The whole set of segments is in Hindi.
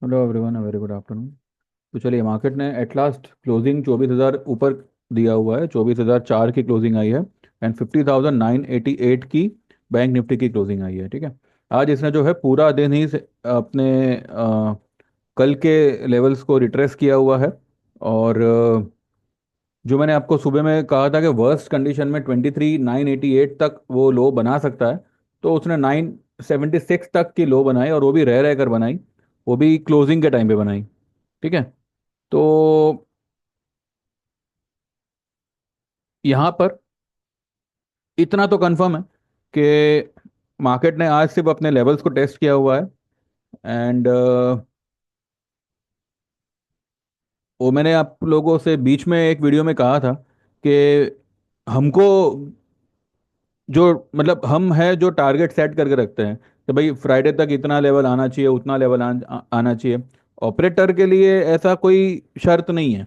Hello everyone, very good afternoon. तो चलिए, मार्केट ने एट लास्ट क्लोजिंग 24,000 ऊपर दिया हुआ है। 24,004 की क्लोजिंग आई है एंड 50,988 की बैंक निफ्टी की क्लोजिंग आई है। ठीक है। आज इसने जो है पूरा दिन ही अपने कल के लेवल्स को रिट्रेस किया हुआ है। और जो मैंने आपको सुबह में कहा था कि वर्स्ट कंडीशन में 23,988 तक वो लो बना सकता है, तो उसने 976 तक की लो बनाई, और वो भी रह रह कर बनाई। वो भी क्लोजिंग के टाइम पे बनाई। ठीक है। तो यहाँ पर इतना तो कंफर्म है कि मार्केट ने आज सिर्फ अपने लेवल्स को टेस्ट किया हुआ है। एंड वो मैंने आप लोगों से बीच में एक वीडियो में कहा था कि हमको जो मतलब हम है जो टारगेट सेट करके रखते हैं कि भाई फ्राइडे तक इतना लेवल आना चाहिए, उतना लेवल आना चाहिए। ऑपरेटर के लिए ऐसा कोई शर्त नहीं है।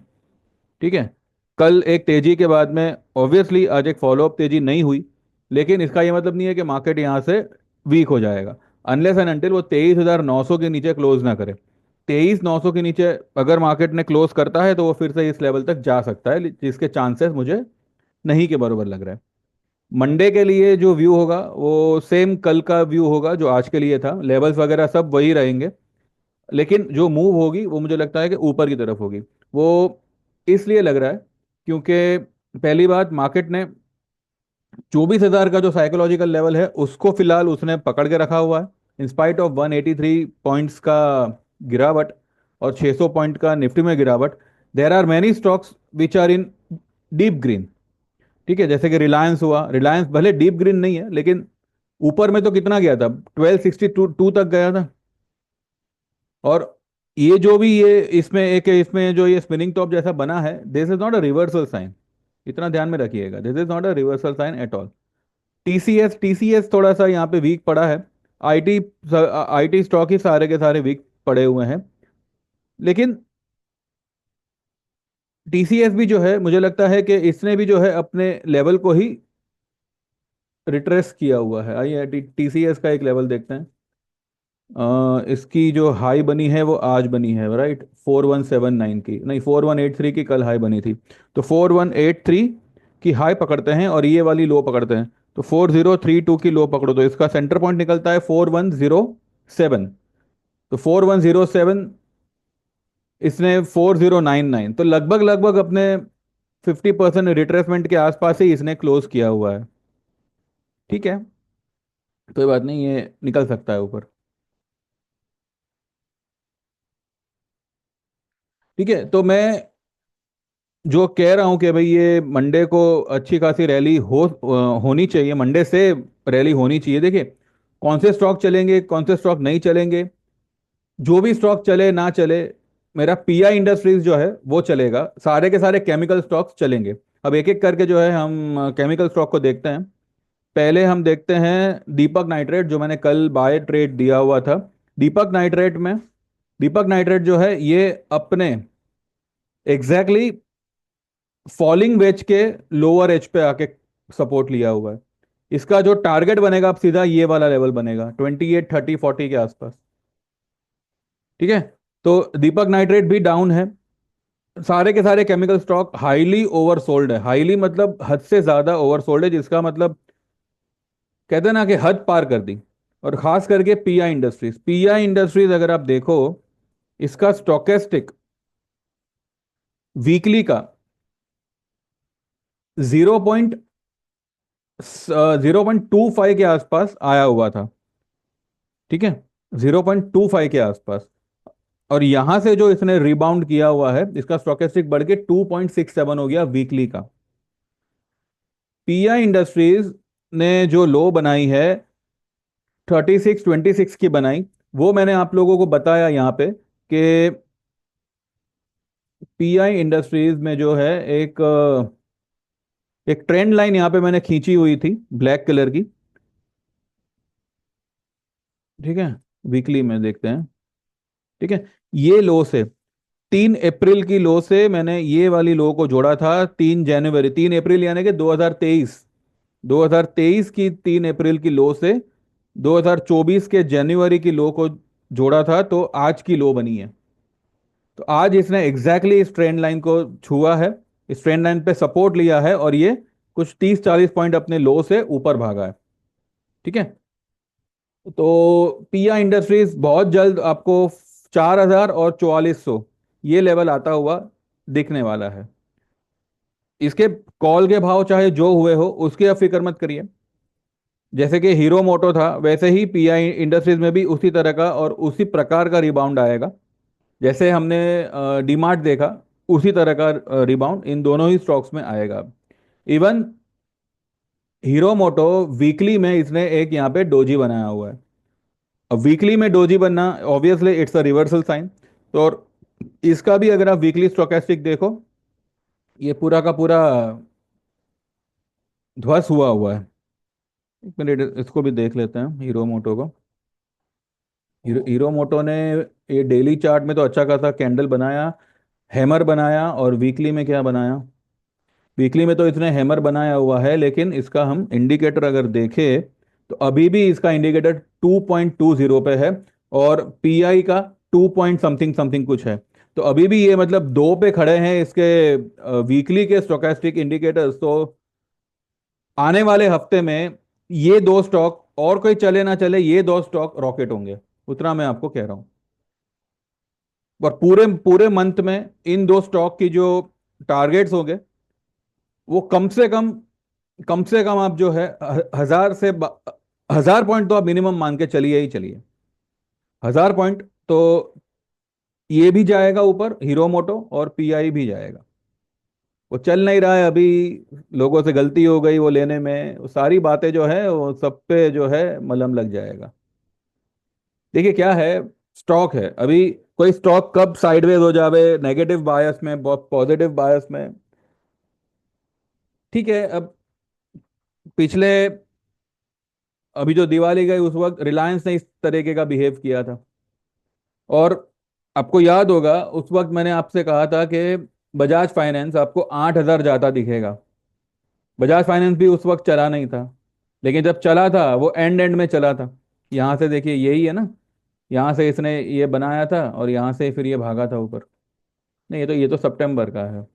ठीक है। कल एक तेजी के बाद में ऑब्वियसली आज एक फॉलोअप तेजी नहीं हुई, लेकिन इसका ये मतलब नहीं है कि मार्केट यहाँ से वीक हो जाएगा। अनलेस एंड अनटिल वो 23,900 के नीचे क्लोज ना करे। 23,900 के नीचे अगर मार्केट ने क्लोज करता है तो वो फिर से इस लेवल तक जा सकता है, जिसके चांसेस मुझे नहीं के बराबर लग रहा है। मंडे के लिए जो व्यू होगा वो सेम कल का व्यू होगा जो आज के लिए था। लेवल्स वगैरह सब वही रहेंगे, लेकिन जो मूव होगी वो मुझे लगता है कि ऊपर की तरफ होगी। वो इसलिए लग रहा है क्योंकि पहली बात, मार्केट ने 24,000 का जो साइकोलॉजिकल लेवल है उसको फिलहाल उसने पकड़ के रखा हुआ है, इंस्पाइट ऑफ 183 पॉइंट्स का गिरावट और 600 पॉइंट का निफ्टी में गिरावट। There are many stocks which are in deep green. ठीक है। जैसे कि रिलायंस हुआ, रिलायंस भले डीप ग्रीन नहीं है, लेकिन ऊपर में तो कितना गया था, 1262 तक गया था। और ये जो भी ये इसमें जो ये स्पिनिंग टॉप जैसा बना है, this is not a reversal sign. इतना ध्यान में रखिएगा, this is not a reversal sign at all. TCS थोड़ा सा यहाँ पे वीक पड़ा है। आईटी आईटी स्टॉक ही सारे के सारे वीक पड़े हुए हैं। लेकिन टीसीएस भी जो है, मुझे लगता है कि इसने भी जो है अपने लेवल को ही रिट्रेस किया हुआ है। आइए टीसीएस का एक लेवल देखते हैं। इसकी जो हाई बनी है वो आज बनी है, राइट। 4179 की नहीं, 4183 की कल हाई बनी थी। तो 4183 की हाई पकड़ते हैं और ये वाली लो पकड़ते हैं। तो 4032 की लो पकड़ो तो इसका सेंटर पॉइंट निकलता है 4107। तो 4107, इसने 4099, तो लगभग लगभग अपने 50% रिट्रेसमेंट के आसपास ही इसने क्लोज किया हुआ है। ठीक है। कोई बात नहीं, ये निकल सकता है ऊपर। ठीक है। तो मैं जो कह रहा हूं कि भाई ये मंडे को अच्छी खासी रैली होनी चाहिए, मंडे से रैली होनी चाहिए। देखिए, कौन से स्टॉक चलेंगे, कौन से स्टॉक नहीं चलेंगे। जो भी स्टॉक चले ना चले, मेरा पीआई इंडस्ट्रीज जो है वो चलेगा, सारे के सारे केमिकल स्टॉक्स चलेंगे। अब एक एक करके जो है हम केमिकल स्टॉक को देखते हैं। पहले हम देखते हैं दीपक नाइट्रेट, जो मैंने कल बाय ट्रेड दिया हुआ था। दीपक नाइट्रेट में, दीपक नाइट्रेट जो है ये अपने एग्जैक्टली फॉलिंग वेज के लोअर एज पे आके सपोर्ट लिया हुआ है। इसका जो टारगेट बनेगा अब सीधा ये वाला लेवल बनेगा 28, 30, 40 के आसपास। ठीक है। तो दीपक नाइट्रेट भी डाउन है। सारे के सारे केमिकल स्टॉक हाईली ओवरसोल्ड है। हाईली मतलब हद से ज्यादा ओवरसोल्ड है, जिसका मतलब कहते हैं ना कि हद पार कर दी। और खास करके पीआई इंडस्ट्रीज अगर आप देखो, इसका स्टोकेस्टिक वीकली का 0.05 के आसपास आया हुआ था। ठीक है। 0.25 के आसपास। और यहां से जो इसने रिबाउंड किया हुआ है, इसका स्टोकेस्टिक बढ़ के 2.67 हो गया वीकली का। पीआई इंडस्ट्रीज ने जो लो बनाई है 3626 की बनाई, वो मैंने आप लोगों को बताया यहाँ पे कि पीआई इंडस्ट्रीज में जो है एक एक ट्रेंड लाइन यहाँ पे मैंने खींची हुई थी ब्लैक कलर की। ठीक है। वीकली में देखते हैं। ठीक है। ये लो से 3 अप्रैल की लो से मैंने ये वाली लो को जोड़ा था। 3 जनवरी, 3 अप्रैल यानी कि 2023, 2023 की 3 अप्रैल की लो से 2024 के जनवरी की लो को जोड़ा था तो आज की लो बनी है। तो आज इसने एग्जैक्टली इस ट्रेंड लाइन को छुआ है, इस ट्रेंड लाइन पे सपोर्ट लिया है, और ये कुछ 30-40 पॉइंट अपने लो से ऊपर भागा है। ठीक है। तो पिया इंडस्ट्रीज बहुत जल्द आपको 4,000 और 4400 ये लेवल आता हुआ दिखने वाला है। इसके कॉल के भाव चाहे जो हुए हो उसकी आप फिक्र मत करिए। जैसे कि हीरो मोटो था वैसे ही पीआई इंडस्ट्रीज में भी उसी तरह का और उसी प्रकार का रिबाउंड आएगा। जैसे हमने डीमार्ट देखा, उसी तरह का रिबाउंड इन दोनों ही स्टॉक्स में आएगा। इवन हीरो मोटो वीकली में इसने एक यहाँ पे डोजी बनाया हुआ है। अब वीकली में डोजी बनना obviously it's a reversal sign. तो और इसका भी अगर आप वीकली स्टोकेस्टिक देखो, ये पूरा का पूरा ध्वस्त हुआ हुआ है। एक मिनट इसको भी देख लेते हैं हीरो मोटो को। हीरो मोटो ने ये डेली चार्ट में तो अच्छा खासा कैंडल बनाया, हैमर बनाया, और वीकली में क्या बनाया? वीकली में तो इसने हैमर बनाया हुआ है, लेकिन इसका हम इंडिकेटर अगर देखें तो अभी भी इसका इंडिकेटर 2.20 पे है, और पीआई का 2 पॉइंट समथिंग समथिंग कुछ है। तो अभी भी ये मतलब दो पे खड़े हैं इसके वीकली के स्टोकेस्टिक इंडिकेटर्स। तो आने वाले हफ्ते में ये दो स्टॉक, और कोई चले ना चले, ये दो स्टॉक रॉकेट होंगे, उतना मैं आपको कह रहा हूं। और पूरे पूरे मंथ में इन दो स्टॉक की जो टारगेट्स होंगे वो कम से कम आप जो है 1,000 पॉइंट तो आप मिनिमम मान के चलिए ही चलिए। 1,000 पॉइंट तो ये भी जाएगा ऊपर, हीरो मोटो, और पीआई भी जाएगा। वो चल नहीं रहा है अभी, लोगों से गलती हो गई वो लेने में, वो सारी बातें जो है वो सब पे जो है मलहम लग जाएगा। देखिए क्या है, स्टॉक है अभी, कोई स्टॉक कब साइडवेज हो जावे, नेगेटिव बायस में, बहुत पॉजिटिव बायस में। ठीक है। अब पिछले, अभी जो दिवाली गई उस वक्त रिलायंस ने इस तरीके का बिहेव किया था। और आपको याद होगा उस वक्त मैंने आपसे कहा था कि बजाज फाइनेंस आपको 8,000 जाता दिखेगा। बजाज फाइनेंस भी उस वक्त चला नहीं था, लेकिन जब चला था वो एंड एंड में चला था। यहाँ से देखिए यही है ना, यहाँ से इसने ये बनाया था और यहाँ से फिर ये भागा था ऊपर। नहीं, ये तो सितंबर का है।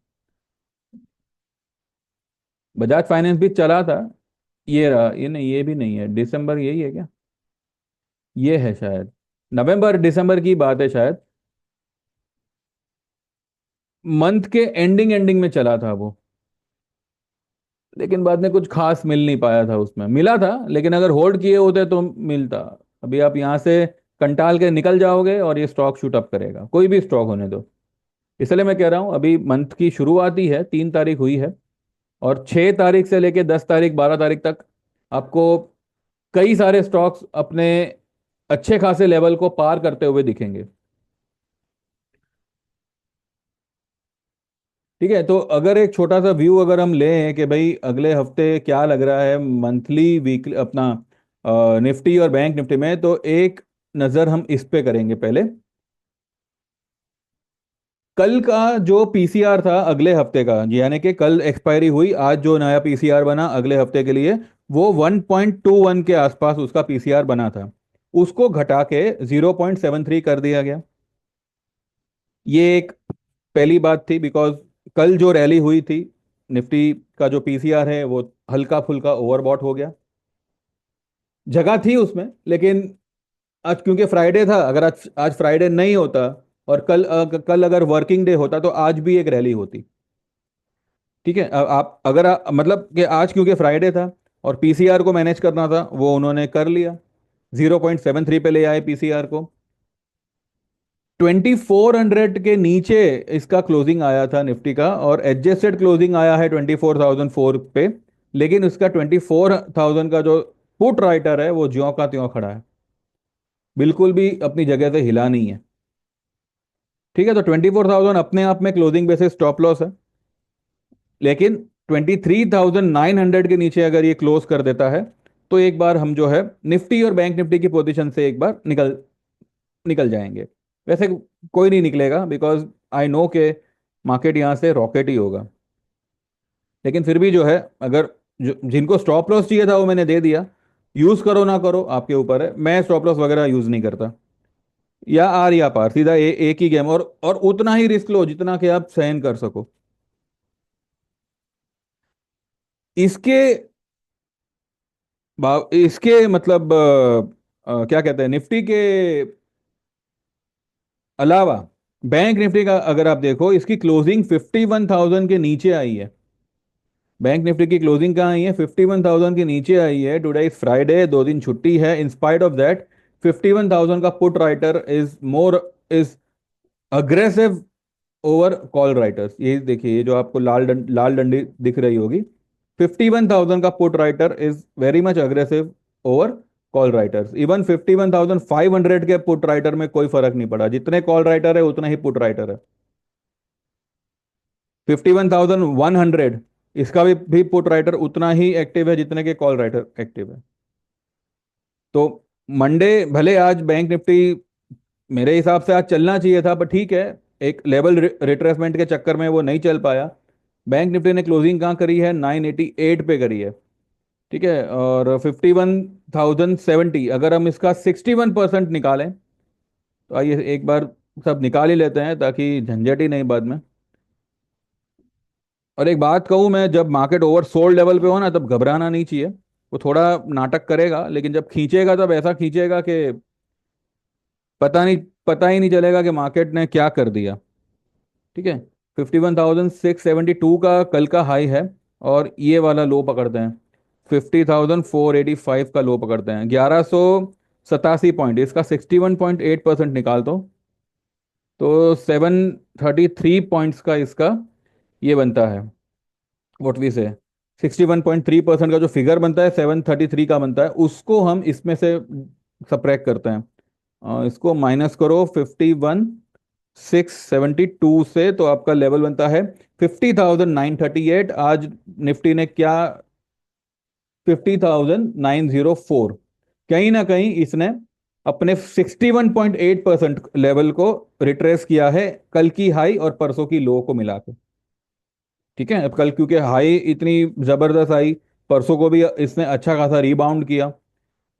बजाज फाइनेंस भी चला था। ये रहा, ये नहीं, ये भी नहीं है, दिसंबर यही है क्या? ये है शायद, नवंबर दिसंबर की बात है शायद। मंथ के एंडिंग एंडिंग में चला था वो, लेकिन बाद में कुछ खास मिल नहीं पाया था, उसमें मिला था लेकिन अगर होल्ड किए होते तो मिलता। अभी आप यहाँ से कंटाल के निकल जाओगे और ये स्टॉक शूट अप करेगा, कोई भी स्टॉक होने दो। इसलिए मैं कह रहा हूँ अभी मंथ की शुरुआत ही है, 3 तारीख हुई है, और 6 तारीख से लेके 10 तारीख 12 तारीख तक आपको कई सारे स्टॉक्स अपने अच्छे खासे लेवल को पार करते हुए दिखेंगे। ठीक है। तो अगर एक छोटा सा व्यू अगर हम लें कि भाई अगले हफ्ते क्या लग रहा है मंथली वीकली अपना निफ्टी और बैंक निफ्टी में, तो एक नज़र हम इस पे करेंगे पहले। कल का जो पीसीआर था अगले हफ्ते का, यानी कि कल एक्सपायरी हुई, आज जो नया पीसीआर बना अगले हफ्ते के लिए, वो 1.21 के आसपास उसका पीसीआर बना था। उसको घटा के 0.73 कर दिया गया। ये एक पहली बात थी, बिकॉज कल जो रैली हुई थी निफ्टी का जो पीसीआर है वो हल्का फुल्का ओवरबॉट हो गया। जगह थी उसमें, लेकिन आज क्योंकि फ्राइडे था, अगर आज आज फ्राइडे नहीं होता और कल अगर वर्किंग डे होता तो आज भी एक रैली होती। ठीक है। आप अगर मतलब कि आज क्योंकि फ्राइडे था और पीसीआर को मैनेज करना था, वो उन्होंने कर लिया, 0.73 पे ले आए पीसीआर को। 2400 के नीचे इसका क्लोजिंग आया था निफ्टी का, और एडजस्टेड क्लोजिंग आया है 24,004 पे। लेकिन उसका 24,000 का जो पुट राइटर है वो ज्यों का त्यों खड़ा है, बिल्कुल भी अपनी जगह से हिला नहीं है। ठीक है। तो 24,000 अपने आप में क्लोजिंग बेसिस स्टॉप लॉस है, लेकिन 23,900 के नीचे अगर ये क्लोज कर देता है तो एक बार हम जो है निफ्टी और बैंक निफ्टी की पोजीशन से एक बार निकल निकल जाएंगे। वैसे कोई नहीं निकलेगा, बिकॉज आई नो के मार्केट यहाँ से रॉकेट ही होगा। लेकिन फिर भी जो है, अगर जिनको स्टॉप लॉस चाहिए था वो मैंने दे दिया, यूज करो ना करो आपके ऊपर है, मैं स्टॉप लॉस वगैरह यूज नहीं करता। या आर या पार, सीधा एक ही गेम, और उतना ही रिस्क लो जितना कि आप सहन कर सको। इसके इसके मतलब क्या कहते हैं, निफ्टी के अलावा बैंक निफ्टी का अगर आप देखो, इसकी क्लोजिंग 51,000 के नीचे आई है। बैंक निफ्टी की क्लोजिंग कहाँ आई है? 51,000 के नीचे आई है। टुडे इज फ्राइडे, 2 दिन छुट्टी है। इन स्पाइट ऑफ दैट 51,000 का put writer is aggressive over call writers. ये देखिए, ये जो आपको लाल डंडी दिख रही होगी, 51,000 का put writer is very much aggressive over call writers. Even 51,500 के पुट राइटर में कोई फर्क नहीं पड़ा, जितने कॉल राइटर है उतने ही पुट राइटर है। 51,100, इसका भी पुट राइटर उतना ही एक्टिव है जितने के कॉल राइटर एक्टिव है। तो मंडे भले आज बैंक निफ्टी मेरे हिसाब से आज चलना चाहिए था, पर ठीक है, एक लेवल रिट्रेसमेंट के चक्कर में वो नहीं चल पाया। बैंक निफ्टी ने क्लोजिंग कहाँ करी है? 988 पे करी है। ठीक है, और 51,070, अगर हम इसका 61% निकालें, तो आइए एक बार सब निकाल ही लेते हैं ताकि झंझट ही नहीं बाद में। और एक बात कहूँ मैं, जब मार्केट ओवर सोल्ड लेवल पे हो ना, तब घबराना नहीं चाहिए। वो थोड़ा नाटक करेगा, लेकिन जब खींचेगा तब ऐसा खींचेगा कि पता नहीं, पता ही नहीं चलेगा कि मार्केट ने क्या कर दिया। ठीक है, 51,672 का कल का हाई है, और ये वाला लो पकड़ते हैं, 50,485 का लो पकड़ते हैं, 1187 पॉइंट, इसका 61.8% निकाल दो, तो 733 पॉइंट्स का इसका ये बनता है, व्हाट वी से 61.3% का जो फिगर बनता है, 733 का बनता है, उसको हम इसमें से सब्ट्रैक्ट करते हैं। इसको माइनस करो 51,672 से, तो आपका लेवल बनता है 50,938। आज निफ्टी ने क्या? 50,904। कहीं ना कहीं इसने अपने 61.8% लेवल को रिट्रेस किया है, कल की हाई और परसों की लो को मिला के। ठीक है, अब कल क्योंकि हाई इतनी जबरदस्त आई, परसों को भी इसने अच्छा खासा रीबाउंड किया।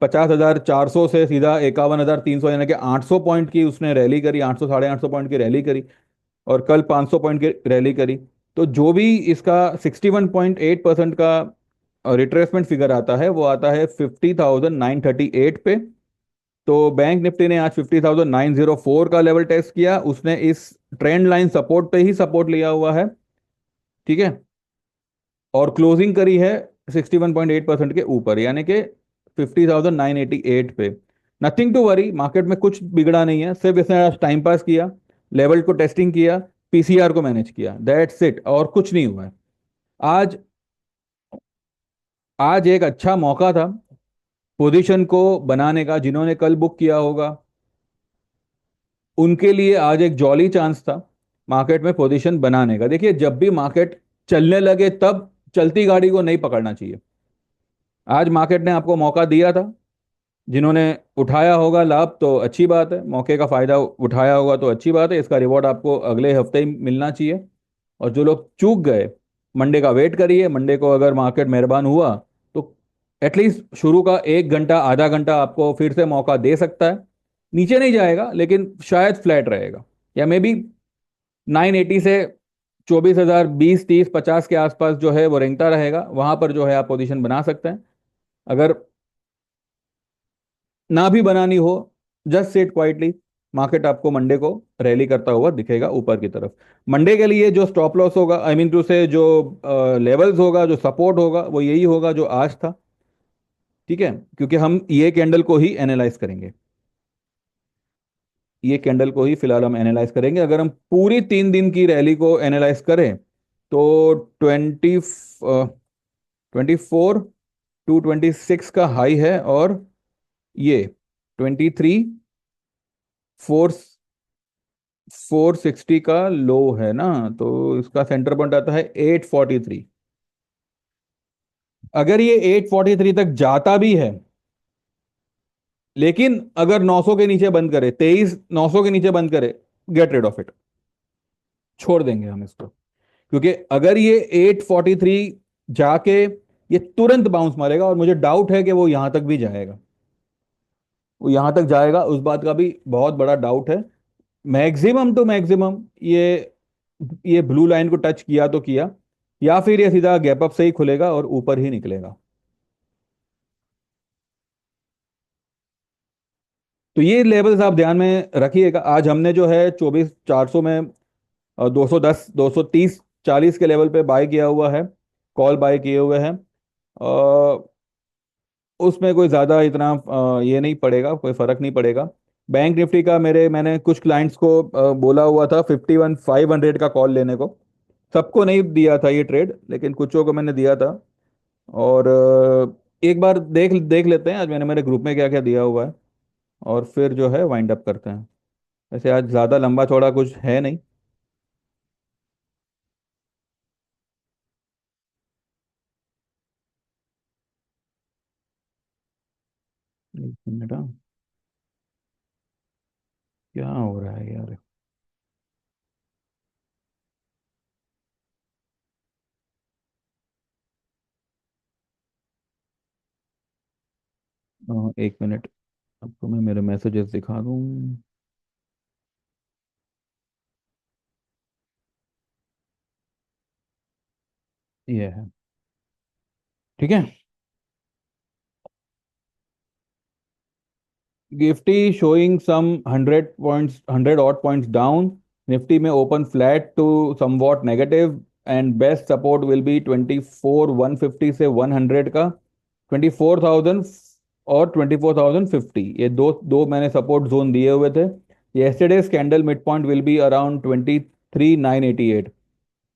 50,400 से सीधा 51,300, यानी कि 800 पॉइंट की उसने रैली करी, 800 850 पॉइंट की रैली करी, और कल 500 पॉइंट की रैली करी। तो जो भी इसका 61.8% का रिट्रेसमेंट फिगर आता है, वो आता है 50,938 पे। तो बैंक निफ्टी ने आज 50,904 का लेवल टेस्ट किया, उसने इस ट्रेंड लाइन सपोर्ट पे ही सपोर्ट लिया हुआ है। ठीक है, और क्लोजिंग करी है 61.8% के ऊपर, यानी कि 50,988 पे। नथिंग टू वरी, मार्केट में कुछ बिगड़ा नहीं है, सिर्फ इसने आज टाइम पास किया, लेवल को टेस्टिंग किया, पीसीआर को मैनेज किया, दैट्स इट, और कुछ नहीं हुआ है। आज आज एक अच्छा मौका था पोजीशन को बनाने का, जिन्होंने कल बुक किया होगा उनके लिए आज एक जॉली चांस था मार्केट में पोजीशन बनाने का। देखिए, जब भी मार्केट चलने लगे तब चलती गाड़ी को नहीं पकड़ना चाहिए। आज मार्केट ने आपको मौका दिया था, जिन्होंने उठाया होगा लाभ तो अच्छी बात है, मौके का फायदा उठाया होगा तो अच्छी बात है, इसका रिवॉर्ड आपको अगले हफ्ते ही मिलना चाहिए। और जो लोग चूक गए, मंडे का वेट करिए, मंडे को अगर मार्केट मेहरबान हुआ तो एटलीस्ट शुरू का 1 घंटा आधा घंटा आपको फिर से मौका दे सकता है। नीचे नहीं जाएगा, लेकिन शायद फ्लैट रहेगा, या मे बी 980 से 24,000, 20, 30, 50 के आसपास जो है वो रेंगता रहेगा, वहां पर जो है आप पोजीशन बना सकते हैं। अगर ना भी बनानी हो, जस्ट सिट क्वाइटली, मार्केट आपको मंडे को रैली करता हुआ दिखेगा ऊपर की तरफ। मंडे के लिए जो स्टॉप लॉस होगा, आई मीन टू से जो लेवल्स होगा, जो सपोर्ट होगा, वो यही होगा जो आज था। ठीक है, क्योंकि हम ये कैंडल को ही एनालाइज करेंगे, ये कैंडल को ही फिलहाल हम एनालाइज करेंगे। अगर हम पूरी 3 दिन की रैली को एनालाइज करें, तो 24 टू 26 का हाई है, और ये 23 460 का लो है ना, तो इसका सेंटर पॉइंट आता है 843। अगर ये 843 तक जाता भी है, लेकिन अगर 900 के नीचे बंद करे, 23 900 के नीचे बंद करे, गेट रेड ऑफ इट, छोड़ देंगे हम इसको। क्योंकि अगर ये 843 जाके ये तुरंत बाउंस मारेगा, और मुझे डाउट है कि वो यहां तक भी जाएगा। वो यहाँ तक जाएगा उस बात का भी बहुत बड़ा डाउट है। मैक्सिमम टू मैक्सिमम ये ब्लू लाइन को टच किया तो किया, या फिर ये सीधा गैप अप से ही खुलेगा और ऊपर ही निकलेगा। तो ये लेवल्स आप ध्यान में रखिएगा। आज हमने जो है 24,400 में 210 230 40 के लेवल पे बाय किया हुआ है, कॉल बाय किए हुए हैं। उसमें कोई ज़्यादा इतना ये नहीं पड़ेगा, कोई फर्क नहीं पड़ेगा। बैंक निफ्टी का मैंने कुछ क्लाइंट्स को बोला हुआ था 51,500 का कॉल लेने को। सबको नहीं दिया था ये ट्रेड, लेकिन कुछों को मैंने दिया था। और एक बार देख देख लेते हैं आज मैंने मेरे ग्रुप में क्या क्या दिया हुआ है, और फिर जो है वाइंड अप करते हैं। वैसे आज ज़्यादा लंबा चौड़ा कुछ है नहीं। एक मिनट, हाँ। क्या हो रहा है यार? एक मिनट, आपको मैं मेरे मैसेजेस दिखा दूँ। ये है, ठीक है। Nifty showing some 100 points, 100 odd points down. Nifty may open flat to somewhat negative, and best support will be 24,150 से 100 का, 24,000 और 24,050। ये दो दो मैंने सपोर्ट जोन दिए हुए थे। Yesterday's candle midpoint will be around 23,988।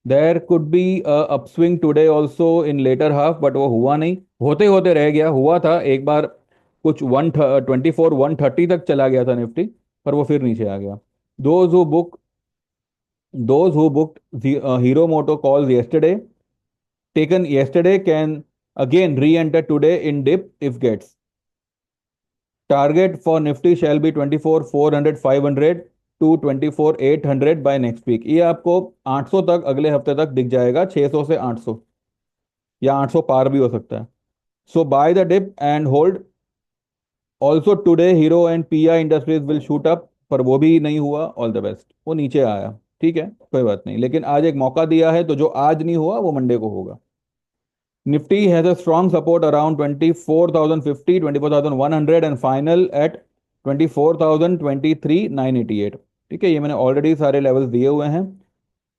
There could be upswing today also in later half, but वो हुआ नहीं, होते होते रह गया। हुआ था एक बार, कुछ 124 130 तक चला गया था निफ्टी, पर वो फिर नीचे आ गया। Those who book those who booked Hero Moto calls yesterday, taken yesterday, can again re-enter today in dip if gets। Target for Nifty shall be 24,400 500 to 24,800 by next week। ये आपको 800 तक अगले हफ्ते तक दिख जाएगा, 600 से 800, या 800 पार भी हो सकता है। So buy the dip and hold. Also today Hero and PI Industries will shoot up, पर वो भी नहीं हुआ। ऑल द बेस्ट, वो नीचे आया। ठीक है, कोई बात नहीं, लेकिन आज एक मौका दिया है, तो जो आज नहीं हुआ वो मंडे को होगा। Nifty has a strong support around 24,050, 24,100 and final at 24,023,988। ठीक है, ये मैंने ऑलरेडी सारे लेवल्स दिए हुए हैं।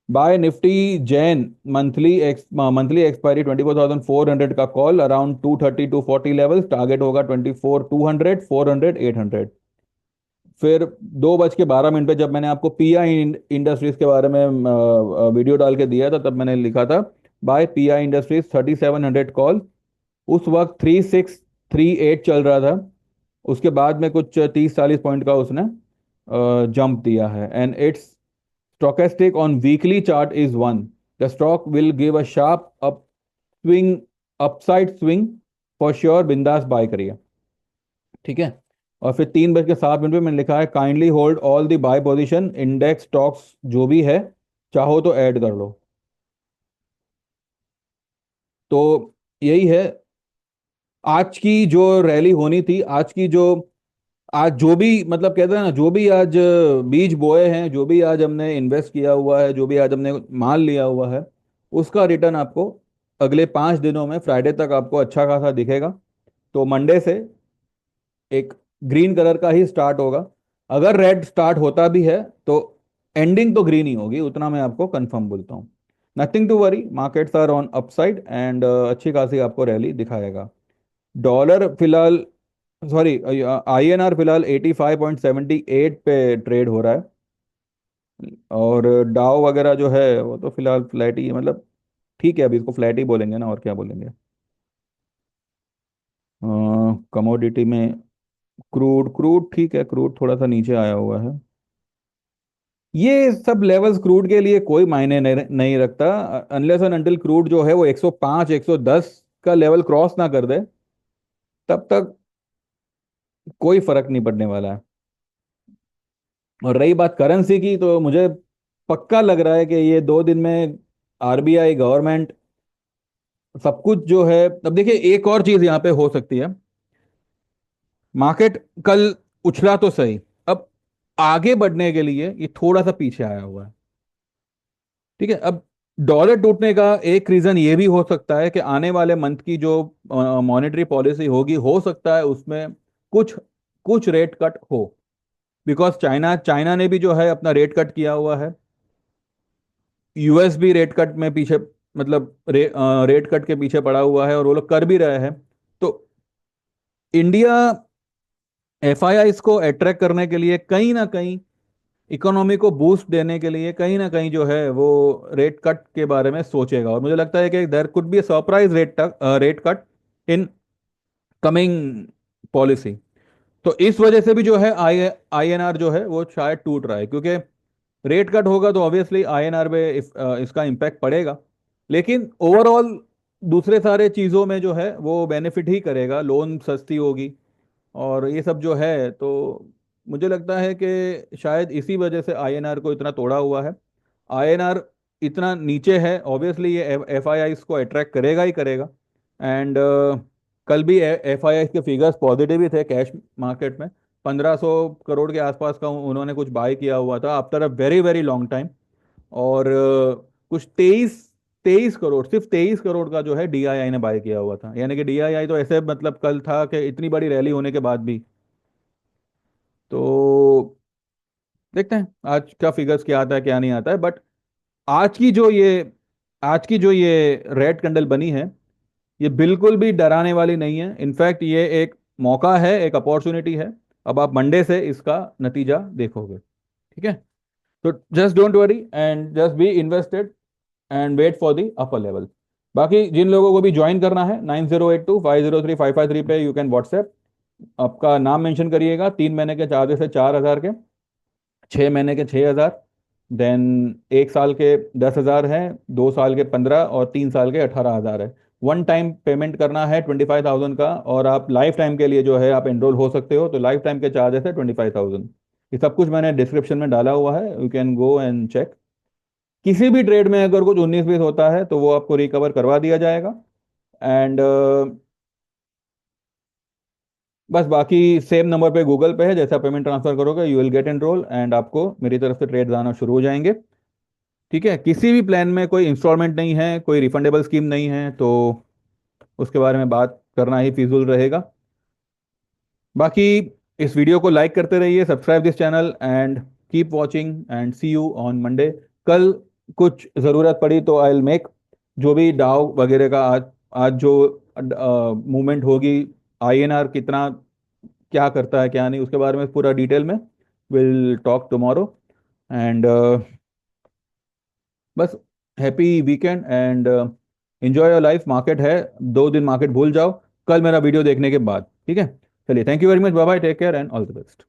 Buy Nifty Jan monthly expiry 24,400 का कॉल अराउंड 230 240 लेवल्स, टारगेट होगा 24,200 400 800। फिर 2:12 पे जब मैंने आपको पीआई इंडस्ट्रीज के बारे में वीडियो डाल के दिया था, तब मैंने लिखा था बाय पीआई इंडस्ट्रीज 3,700 कॉल। उस वक्त 3,638 चल रहा था। उसके बाद में कुछ 30 40 पॉइंट का उसने जंप दिया है, and it's stochastic on weekly chart is one. The stock will give a sharp up swing, upside swing for sure, बिंदास बाय करिए। ठीक है। और फिर 3:07 पे मैंने लिखा है kindly hold all the buy position index stocks, जो भी है चाहो तो ऐड कर लो। तो यही है आज की जो रैली होनी थी, आज की जो, आज जो भी मतलब कहते हैं ना, जो भी आज बीज बोए हैं, जो भी आज हमने इन्वेस्ट किया हुआ है, जो भी आज हमने माल लिया हुआ है, उसका रिटर्न आपको अगले 5 दिनों में फ्राइडे तक आपको अच्छा खासा दिखेगा। तो मंडे से एक ग्रीन कलर का ही स्टार्ट होगा। अगर रेड स्टार्ट होता भी है तो एंडिंग तो ग्रीन ही होगी, उतना मैं आपको कंफर्म बोलता हूँ। Nothing to worry, markets are on upside and अच्छी खासी आपको रैली दिखाएगा। डॉलर फिलहाल, सॉरी, आईएनआर फिलहाल 85.78 पे ट्रेड हो रहा है। और डाउ वगैरह जो है वो तो फिलहाल फ्लैट ही है, मतलब ठीक है, अभी इसको फ्लैट ही बोलेंगे ना, और क्या बोलेंगे। कमोडिटी में क्रूड क्रूड ठीक है, क्रूड थोड़ा सा नीचे आया हुआ है। ये सब लेवल्स क्रूड के लिए कोई मायने नहीं रखता, अनलेस एंड अनटिल क्रूड जो है वो 105 110 का लेवल क्रॉस ना कर दे, तब तक कोई फर्क नहीं पड़ने वाला है। और रही बात करेंसी की, तो मुझे पक्का लग रहा है कि ये 2 दिन में आरबीआई, गवर्नमेंट, सब कुछ जो है। अब देखिए, एक और चीज यहाँ पे हो सकती है। मार्केट कल उछला तो सही, अब आगे बढ़ने के लिए ये थोड़ा सा पीछे आया हुआ है। ठीक है, अब डॉलर टूटने का एक रीजन ये भी हो सकता है कि आने वाले मंथ की जो मॉनेटरी पॉलिसी होगी, हो सकता है उसमें कुछ कुछ रेट कट हो। बिकॉज चाइना चाइना ने भी जो है अपना रेट कट किया हुआ है। यूएस भी रेट कट में पीछे, मतलब रेट कट के पीछे पड़ा हुआ है, और वो लोग कर भी रहे हैं। तो इंडिया एफआईआई को अट्रैक्ट करने के लिए कहीं ना कहीं, इकोनॉमी को बूस्ट देने के लिए कहीं ना कहीं जो है वो रेट कट के बारे में सोचेगा, और मुझे लगता है कि there could be surprise rate cut in coming policy. तो इस वजह से भी जो है आईएनआर जो है वो शायद टूट रहा है, क्योंकि रेट कट होगा तो ऑब्वियसली आईएनआर पे इसका इम्पैक्ट पड़ेगा। लेकिन ओवरऑल दूसरे सारे चीज़ों में जो है वो बेनिफिट ही करेगा, लोन सस्ती होगी और ये सब जो है। तो मुझे लगता है कि शायद इसी वजह से आईएनआर को इतना तोड़ा हुआ है। आईएनआर इतना नीचे है, ऑब्वियसली ये एफआईआई को अट्रैक्ट करेगा ही करेगा। एंड कल भी एफआईआई के फिगर्स पॉजिटिव ही थे कैश मार्केट में। 1500 करोड़ के आसपास का उन्होंने कुछ बाय किया हुआ था after a very very long time. और कुछ 23 23 करोड़, सिर्फ 23 करोड़ का जो है डीआईआई ने बाय किया हुआ था। यानी कि डीआईआई तो ऐसे मतलब कल था कि इतनी बड़ी रैली होने के बाद भी। तो देखते हैं आज का फिगर्स क्या आता है क्या नहीं आता है, बट आज की जो ये आज की जो ये रेड कैंडल बनी है, ये बिल्कुल भी डराने वाली नहीं है। इनफैक्ट ये एक मौका है, एक अपॉर्चुनिटी है। अब आप मंडे से इसका नतीजा देखोगे। ठीक है, तो just don't worry and just be invested and wait for the upper level. बाकी जिन लोगों को भी ज्वाइन करना है 9082503553 पे यू कैन व्हाट्सएप, आपका नाम मेंशन करिएगा। 3 महीने के चार्जेस है 4,000 के, 6 महीने के 6,000, देन 1 साल के 10,000 हैं, 2 साल के 15 और 3 साल के 18,000 है। वन टाइम पेमेंट करना है 25,000 का, और आप लाइफ टाइम के लिए जो है आप एनरोल हो सकते हो। तो लाइफ टाइम के चार्जेस है 25,000। ये सब कुछ मैंने डिस्क्रिप्शन में डाला हुआ है, you can go and check. किसी भी ट्रेड में अगर कुछ 19-20 होता है तो वो आपको रिकवर करवा दिया जाएगा। एंड बस बाकी सेम नंबर पे गूगल पे है, जैसा पेमेंट ट्रांसफर करोगे you will get enrol and आपको मेरी तरफ से ट्रेड आना शुरू हो जाएंगे। ठीक है, किसी भी प्लान में कोई इंस्टॉलमेंट नहीं है, कोई रिफंडेबल स्कीम नहीं है, तो उसके बारे में बात करना ही फिजूल रहेगा। बाकी इस वीडियो को लाइक करते रहिए, subscribe this channel and keep watching and see you on Monday. कल कुछ ज़रूरत पड़ी तो आई विल मेक, जो भी डाउ वगैरह का आज आज जो मूवमेंट होगी, आईएनआर कितना क्या करता है क्या नहीं, उसके बारे में पूरा डिटेल में विल टॉक टुमारो। एंड बस happy weekend and enjoy your life. Market है, 2 दिन मार्केट भूल जाओ कल मेरा वीडियो देखने के बाद। ठीक है, चलिए, thank you very much, bye bye, take care and all the best.